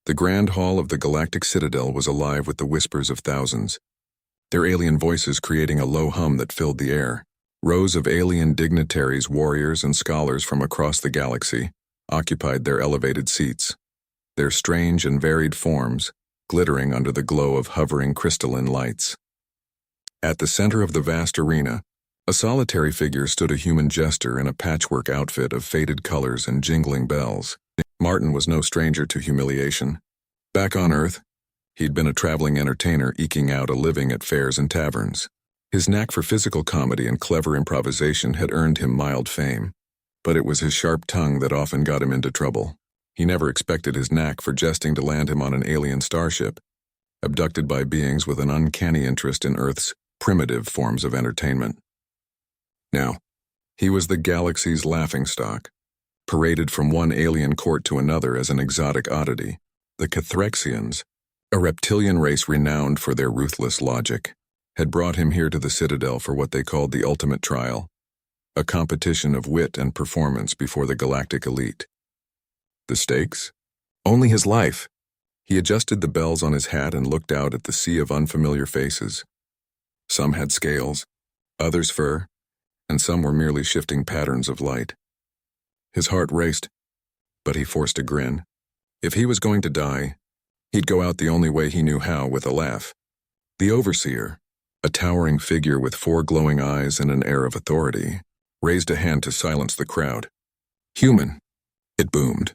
The grand hall of the galactic citadel was alive with the whispers of thousands, their alien voices creating a low hum that filled the air. Rows of alien dignitaries, warriors, and scholars from across the galaxy occupied their elevated seats, their strange and varied forms glittering under the glow of hovering crystalline lights. At the center of the vast arena, a solitary figure stood, a human jester in a patchwork outfit of faded colors and jingling bells. Martin was no stranger to humiliation. Back on Earth, he'd been a traveling entertainer eking out a living at fairs and taverns. His knack for physical comedy and clever improvisation had earned him mild fame, but it was his sharp tongue that often got him into trouble. He never expected his knack for jesting to land him on an alien starship, abducted by beings with an uncanny interest in Earth's primitive forms of entertainment. Now, he was the galaxy's laughingstock, paraded from one alien court to another as an exotic oddity. The Cathrexians, a reptilian race renowned for their ruthless logic, had brought him here to the Citadel for what they called the ultimate trial, a competition of wit and performance before the galactic elite. The stakes? Only his life. He adjusted the bells on his hat and looked out at the sea of unfamiliar faces. Some had scales, others fur, and some were merely shifting patterns of light. His heart raced, but he forced a grin. If he was going to die, he'd go out the only way he knew how, with a laugh. The Overseer, a towering figure with 4 glowing eyes and an air of authority, raised a hand to silence the crowd. "Human," it boomed,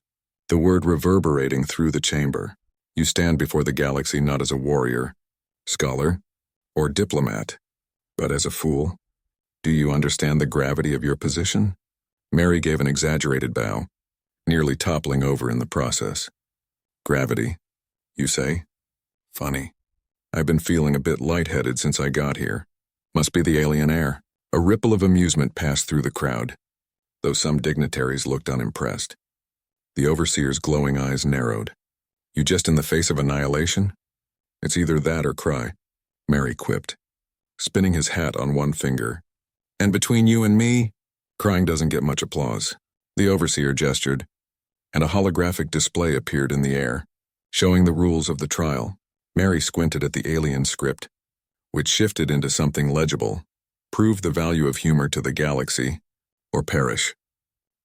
the word reverberating through the chamber. "You stand before the galaxy not as a warrior, scholar, or diplomat, but as a fool. Do you understand the gravity of your position?" Mary gave an exaggerated bow, nearly toppling over in the process. "Gravity, you say? Funny. I've been feeling a bit lightheaded since I got here. Must be the alien air." A ripple of amusement passed through the crowd, though some dignitaries looked unimpressed. The Overseer's glowing eyes narrowed. "You just in the face of annihilation? It's either that or cry," Mary quipped, spinning his hat on one finger. "And between you and me, crying doesn't get much applause." The Overseer gestured, and a holographic display appeared in the air, showing the rules of the trial. Mary squinted at the alien script, which shifted into something legible. "Prove the value of humor to the galaxy, or perish."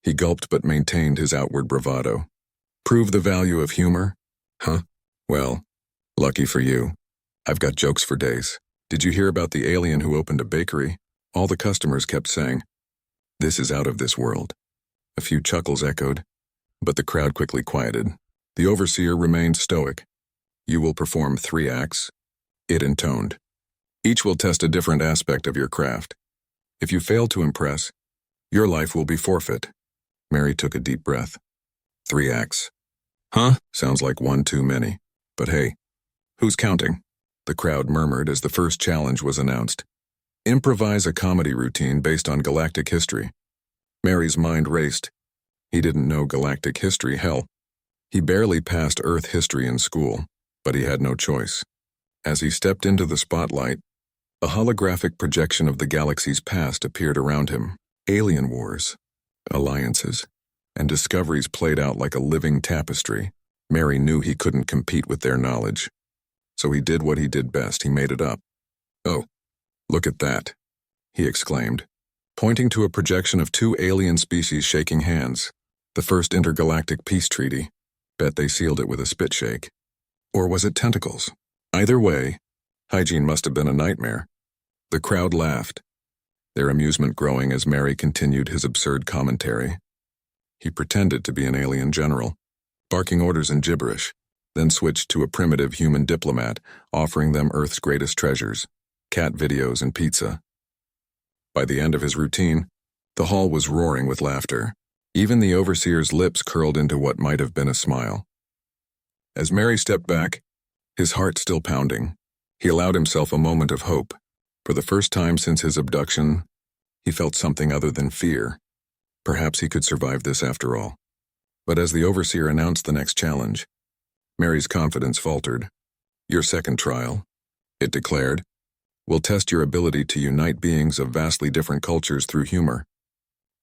He gulped but maintained his outward bravado. "Prove the value of humor? Huh? Well, lucky for you. I've got jokes for days. Did you hear about the alien who opened a bakery?" All the customers kept saying, "This is out of this world." A few chuckles echoed, but the crowd quickly quieted. The Overseer remained stoic. "You will perform 3 acts," it intoned. "Each will test a different aspect of your craft. If you fail to impress, your life will be forfeit." Mary took a deep breath. 3 acts. Huh? Sounds like 1 too many. But hey, who's counting? The crowd murmured as the first challenge was announced. Improvise a comedy routine based on galactic history. Mary's mind raced. He didn't know galactic history, hell. He barely passed Earth history in school, but he had no choice. As he stepped into the spotlight, a holographic projection of the galaxy's past appeared around him. Alien wars, alliances, and discoveries played out like a living tapestry. Mary knew he couldn't compete with their knowledge, so he did what he did best. He made it up. "Oh, look at that," he exclaimed, pointing to a projection of 2 alien species shaking hands. The first intergalactic peace treaty. Bet they sealed it with a spit shake. Or was it tentacles? Either way, hygiene must have been a nightmare. The crowd laughed, their amusement growing as Mary continued his absurd commentary. He pretended to be an alien general, barking orders in gibberish, then switched to a primitive human diplomat, offering them Earth's greatest treasures, cat videos and pizza. By the end of his routine, the hall was roaring with laughter. Even the Overseer's lips curled into what might have been a smile. As Mary stepped back, his heart still pounding, he allowed himself a moment of hope. For the first time since his abduction, he felt something other than fear. Perhaps he could survive this after all. But as the Overseer announced the next challenge, Mary's confidence faltered. "Your second trial," it declared, "will test your ability to unite beings of vastly different cultures through humor."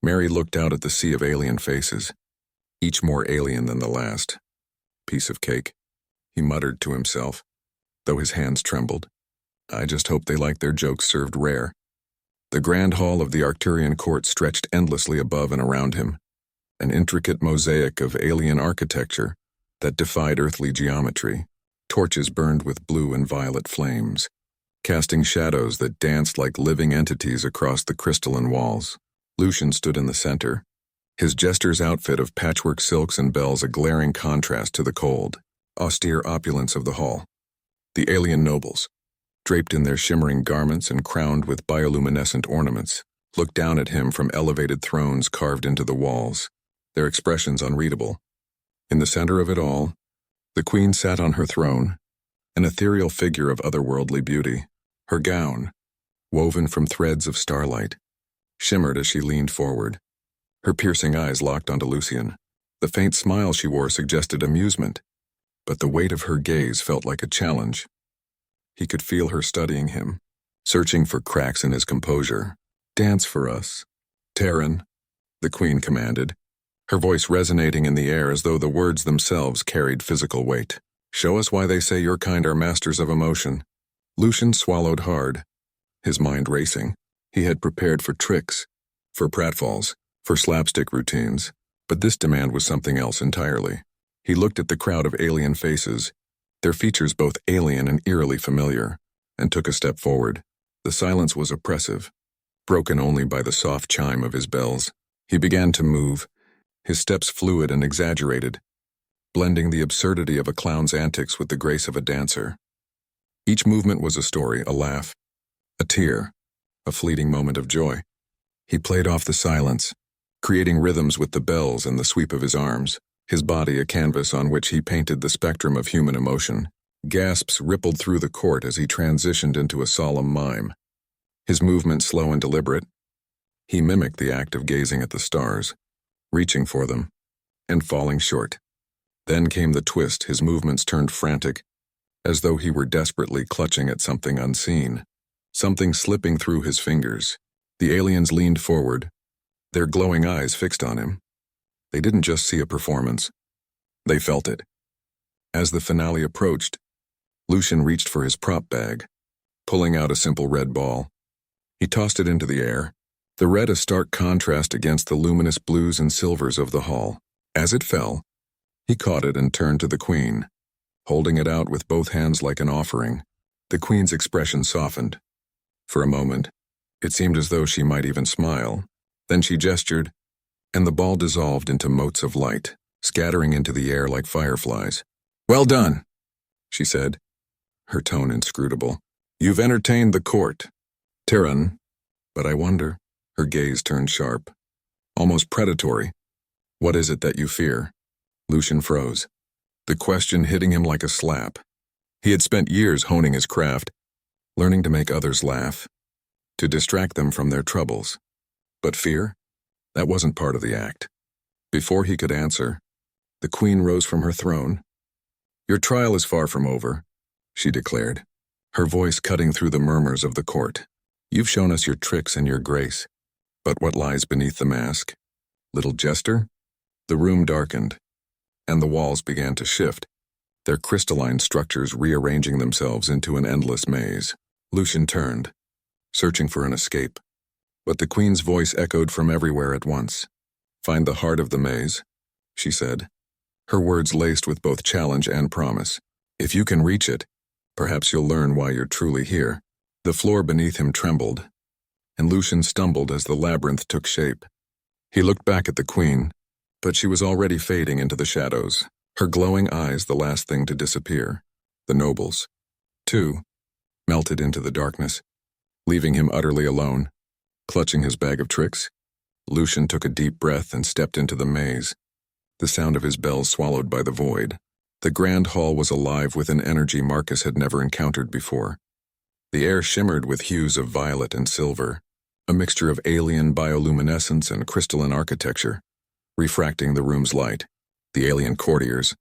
Mary looked out at the sea of alien faces, each more alien than the last. Piece of cake. he muttered to himself, though his hands trembled. I just hope they like their jokes served rare. The grand hall of the Arcturian court stretched endlessly above and around him, an intricate mosaic of alien architecture that defied earthly geometry. Torches burned with blue and violet flames, casting shadows that danced like living entities across the crystalline walls. Lucian stood in the center, his jester's outfit of patchwork silks and bells a glaring contrast to the cold, austere opulence of the hall. The alien nobles, draped in their shimmering garments and crowned with bioluminescent ornaments, looked down at him from elevated thrones carved into the walls, their expressions unreadable. In the center of it all, the queen sat on her throne, an ethereal figure of otherworldly beauty. Her gown, woven from threads of starlight, shimmered as she leaned forward. Her piercing eyes locked onto Lucian. The faint smile she wore suggested amusement, but the weight of her gaze felt like a challenge. He could feel her studying him, searching for cracks in his composure. Dance for us, Terran, the queen commanded, her voice resonating in the air as though the words themselves carried physical weight. Show us why they say your kind are masters of emotion. Lucian swallowed hard, his mind racing. He had prepared for tricks, for pratfalls, for slapstick routines, but this demand was something else entirely. He looked at the crowd of alien faces, their features both alien and eerily familiar, and took a step forward. The silence was oppressive, broken only by the soft chime of his bells. He began to move, his steps fluid and exaggerated, blending the absurdity of a clown's antics with the grace of a dancer. Each movement was a story, a laugh, a tear, a fleeting moment of joy. He played off the silence, creating rhythms with the bells and the sweep of his arms, his body a canvas on which he painted the spectrum of human emotion. Gasps rippled through the court as he transitioned into a solemn mime. His movement slow and deliberate, he mimicked the act of gazing at the stars, reaching for them, and falling short. Then came the twist, his movements turned frantic, as though he were desperately clutching at something unseen, something slipping through his fingers. The aliens leaned forward, their glowing eyes fixed on him. They didn't just see a performance, they felt it. As the finale approached, Lucian reached for his prop bag, pulling out a simple red ball. He tossed it into the air, the red a stark contrast against the luminous blues and silvers of the hall. As it fell, he caught it and turned to the queen, holding it out with both hands like an offering. The queen's expression softened. For a moment, it seemed as though she might even smile. Then she gestured, and the ball dissolved into motes of light, scattering into the air like fireflies. Well done, she said, her tone inscrutable. You've entertained the court, Terran, but I wonder. Her gaze turned sharp, almost predatory. What is it that you fear? Lucian froze, the question hitting him like a slap. He had spent years honing his craft, learning to make others laugh, to distract them from their troubles. But fear? That wasn't part of the act. Before he could answer, the queen rose from her throne. Your trial is far from over, she declared, her voice cutting through the murmurs of the court. You've shown us your tricks and your grace, but what lies beneath the mask? Little Jester? The room darkened, and the walls began to shift, their crystalline structures rearranging themselves into an endless maze. Lucian turned, searching for an escape, but the queen's voice echoed from everywhere at once. Find the heart of the maze, she said, her words laced with both challenge and promise. If you can reach it, perhaps you'll learn why you're truly here. The floor beneath him trembled, and Lucian stumbled as the labyrinth took shape. He looked back at the queen, but she was already fading into the shadows, her glowing eyes the last thing to disappear. The nobles, too, melted into the darkness, leaving him utterly alone. Clutching his bag of tricks, Lucian took a deep breath and stepped into the maze, the sound of his bells swallowed by the void. The grand hall was alive with an energy Marcus had never encountered before. The air shimmered with hues of violet and silver, a mixture of alien bioluminescence and crystalline architecture, refracting the room's light. The alien courtiers,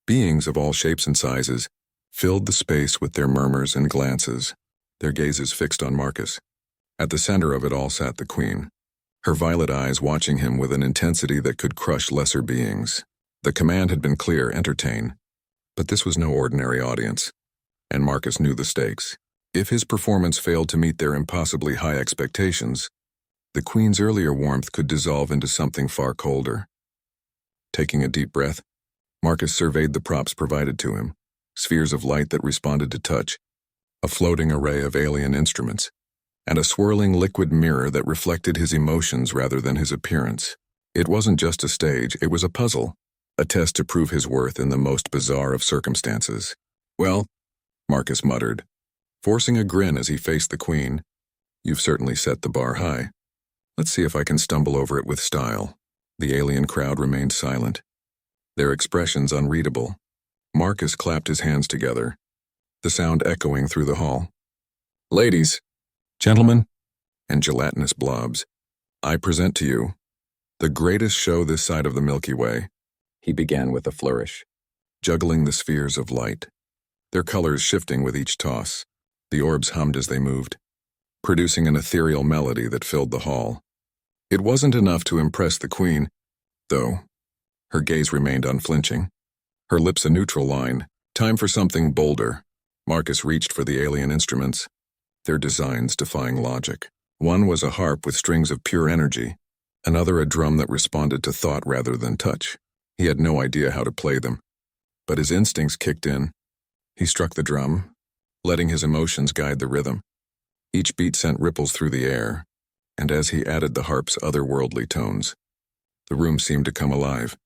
beings of all shapes and sizes, filled the space with their murmurs and glances, their gazes fixed on Marcus. At the center of it all sat the queen, her violet eyes watching him with an intensity that could crush lesser beings. The command had been clear: entertain. But this was no ordinary audience, and Marcus knew the stakes. If his performance failed to meet their impossibly high expectations, the Queen's earlier warmth could dissolve into something far colder. Taking a deep breath, Marcus surveyed the props provided to him, spheres of light that responded to touch, a floating array of alien instruments, and a swirling liquid mirror that reflected his emotions rather than his appearance. It wasn't just a stage, it was a puzzle, a test to prove his worth in the most bizarre of circumstances. "Well," Marcus muttered, forcing a grin as he faced the Queen, "you've certainly set the bar high. Let's see if I can stumble over it with style." The alien crowd remained silent, their expressions unreadable. Marcus clapped his hands together, the sound echoing through the hall. "Ladies, gentlemen, and gelatinous blobs, I present to you the greatest show this side of the Milky Way." He began with a flourish, juggling the spheres of light, their colors shifting with each toss. The orbs hummed as they moved, producing an ethereal melody that filled the hall. It wasn't enough to impress the Queen, though. Her gaze remained unflinching, her lips a neutral line. Time for something bolder. Marcus reached for the alien instruments, their designs defying logic. One was a harp with strings of pure energy, another a drum that responded to thought rather than touch. He had no idea how to play them, but his instincts kicked in. He struck the drum, letting his emotions guide the rhythm. Each beat sent ripples through the air, and as he added the harp's otherworldly tones, the room seemed to come alive.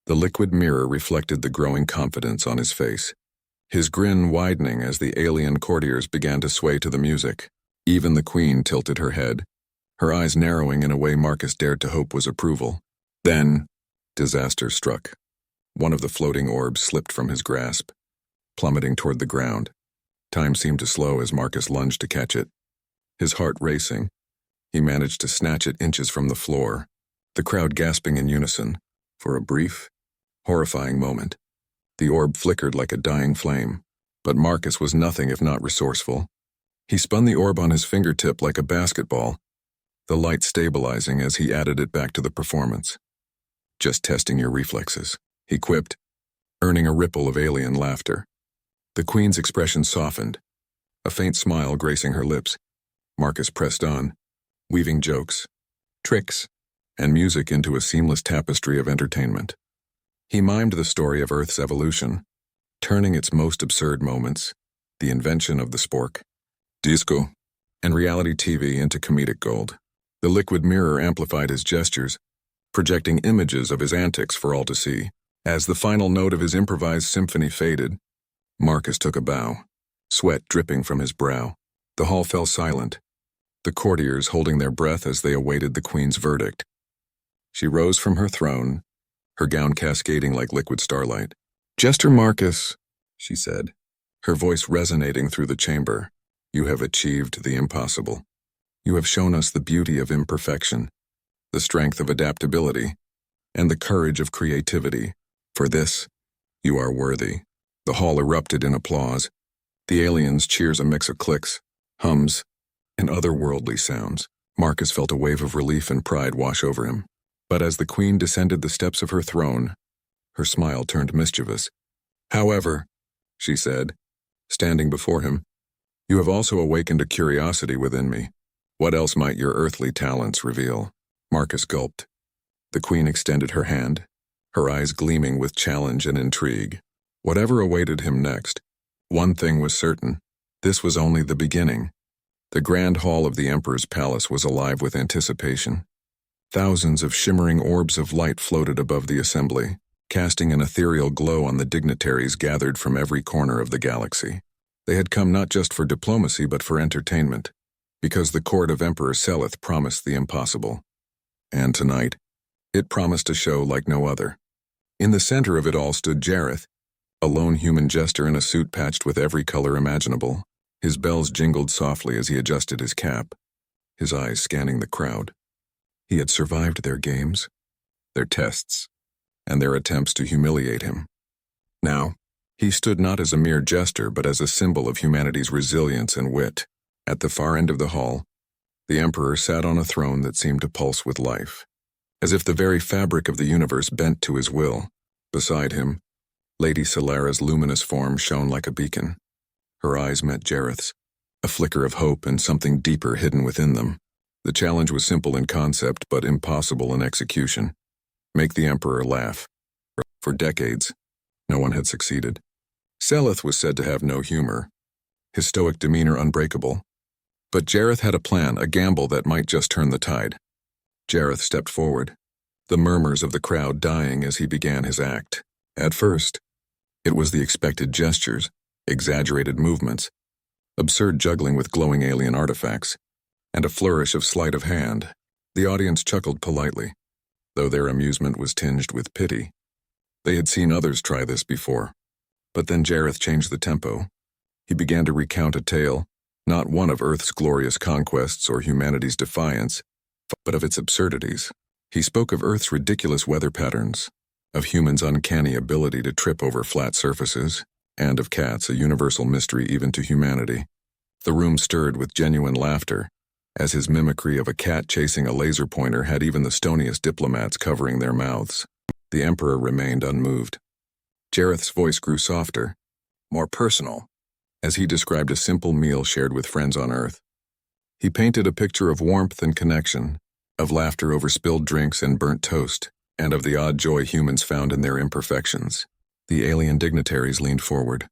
The liquid mirror reflected the growing confidence on his face, his grin widening as the alien courtiers began to sway to the music. Even the Queen tilted her head, her eyes narrowing in a way Marcus dared to hope was approval. Then, disaster struck. One of the floating orbs slipped from his grasp, plummeting toward the ground. Time seemed to slow as Marcus lunged to catch it. His heart racing, he managed to snatch it inches from the floor, the crowd gasping in unison. For a brief, horrifying moment, the orb flickered like a dying flame, but Marcus was nothing if not resourceful. He spun the orb on his fingertip like a basketball, the light stabilizing as he added it back to the performance. "Just testing your reflexes," he quipped, earning a ripple of alien laughter. The Queen's expression softened, a faint smile gracing her lips. Marcus pressed on, weaving jokes, tricks, and music into a seamless tapestry of entertainment. He mimed the story of Earth's evolution, turning its most absurd moments, the invention of the spork, disco, and reality TV into comedic gold. The liquid mirror amplified his gestures, projecting images of his antics for all to see. As the final note of his improvised symphony faded, Marcus took a bow, sweat dripping from his brow. The hall fell silent, the courtiers holding their breath as they awaited the Queen's verdict. She rose from her throne, her gown cascading like liquid starlight. "Jester Marcus," she said, her voice resonating through the chamber, "you have achieved the impossible. You have shown us the beauty of imperfection, the strength of adaptability, and the courage of creativity. For this, you are worthy." The hall erupted in applause, the aliens' cheers a mix of clicks, hums, and otherworldly sounds. Marcus felt a wave of relief and pride wash over him. But as the Queen descended the steps of her throne, her smile turned mischievous. "However," she said, standing before him, "you have also awakened a curiosity within me. What else might your earthly talents reveal?" Marcus gulped. The Queen extended her hand, her eyes gleaming with challenge and intrigue. Whatever awaited him next, one thing was certain: this was only the beginning. The grand hall of the Emperor's palace was alive with anticipation. Thousands of shimmering orbs of light floated above the assembly, casting an ethereal glow on the dignitaries gathered from every corner of the galaxy. They had come not just for diplomacy but for entertainment, because the court of Emperor Selith promised the impossible. And tonight, it promised a show like no other. In the center of it all stood Jareth, a lone human jester in a suit patched with every color imaginable. His bells jingled softly as he adjusted his cap, his eyes scanning the crowd. He had survived their games, their tests, and their attempts to humiliate him. Now, he stood not as a mere jester but as a symbol of humanity's resilience and wit. At the far end of the hall, the Emperor sat on a throne that seemed to pulse with life, as if the very fabric of the universe bent to his will. Beside him, Lady Solara's luminous form shone like a beacon. Her eyes met Jareth's, a flicker of hope and something deeper hidden within them. The challenge was simple in concept but impossible in execution. Make the Emperor laugh. For decades, no one had succeeded. Seleth was said to have no humor, his stoic demeanor unbreakable. But Jareth had a plan, a gamble that might just turn the tide. Jareth stepped forward, the murmurs of the crowd dying as he began his act. At first, it was the expected gestures, exaggerated movements, absurd juggling with glowing alien artifacts, and a flourish of sleight of hand. The audience chuckled politely, though their amusement was tinged with pity. They had seen others try this before. But then Jareth changed the tempo. He began to recount a tale, not one of Earth's glorious conquests or humanity's defiance, but of its absurdities. He spoke of Earth's ridiculous weather patterns, of humans' uncanny ability to trip over flat surfaces, and of cats, a universal mystery even to humanity. The room stirred with genuine laughter, as his mimicry of a cat chasing a laser pointer had even the stoniest diplomats covering their mouths. The Emperor remained unmoved. Jareth's voice grew softer, more personal, as he described a simple meal shared with friends on Earth. He painted a picture of warmth and connection, of laughter over spilled drinks and burnt toast, and of the odd joy humans found in their imperfections. The alien dignitaries leaned forward,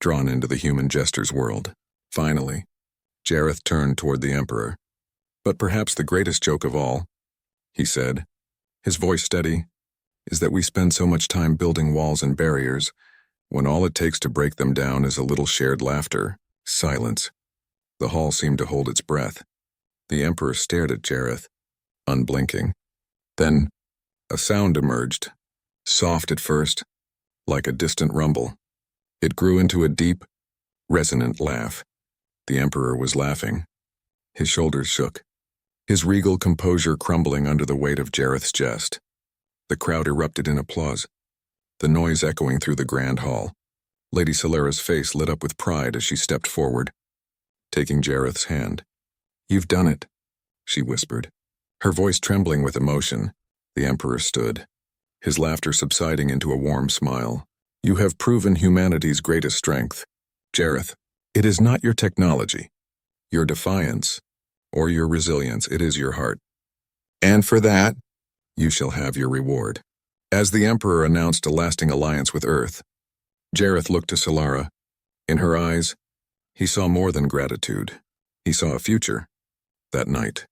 drawn into the human Jester's world. Finally, Jareth turned toward the Emperor. "But perhaps the greatest joke of all," he said, his voice steady, "is that we spend so much time building walls and barriers, when all it takes to break them down is a little shared laughter." Silence. The hall seemed to hold its breath. The Emperor stared at Jareth, unblinking. Then, a sound emerged, soft at first, like a distant rumble. It grew into a deep, resonant laugh. The Emperor was laughing. His shoulders shook, his regal composure crumbling under the weight of Jareth's jest. The crowd erupted in applause, the noise echoing through the grand hall. Lady Solara's face lit up with pride as she stepped forward, taking Jareth's hand. "You've done it," she whispered, her voice trembling with emotion. The Emperor stood, his laughter subsiding into a warm smile. "You have proven humanity's greatest strength, Jareth. It is not your technology, your defiance, or your resilience, it is your heart. And for that, you shall have your reward." As the Emperor announced a lasting alliance with Earth, Jareth looked to Solara. In her eyes, he saw more than gratitude. He saw a future. That night,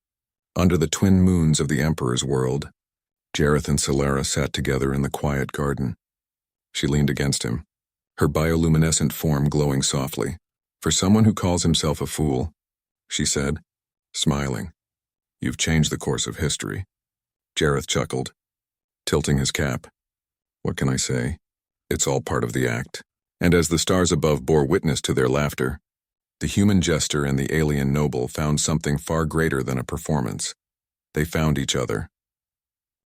under the twin moons of the Emperor's world, Jareth and Solara sat together in the quiet garden. She leaned against him, her bioluminescent form glowing softly. "For someone who calls himself a fool," she said, smiling, "you've changed the course of history." Jareth chuckled, tilting his cap. "What can I say? It's all part of the act." And as the stars above bore witness to their laughter, the human Jester and the alien noble found something far greater than a performance. They found each other.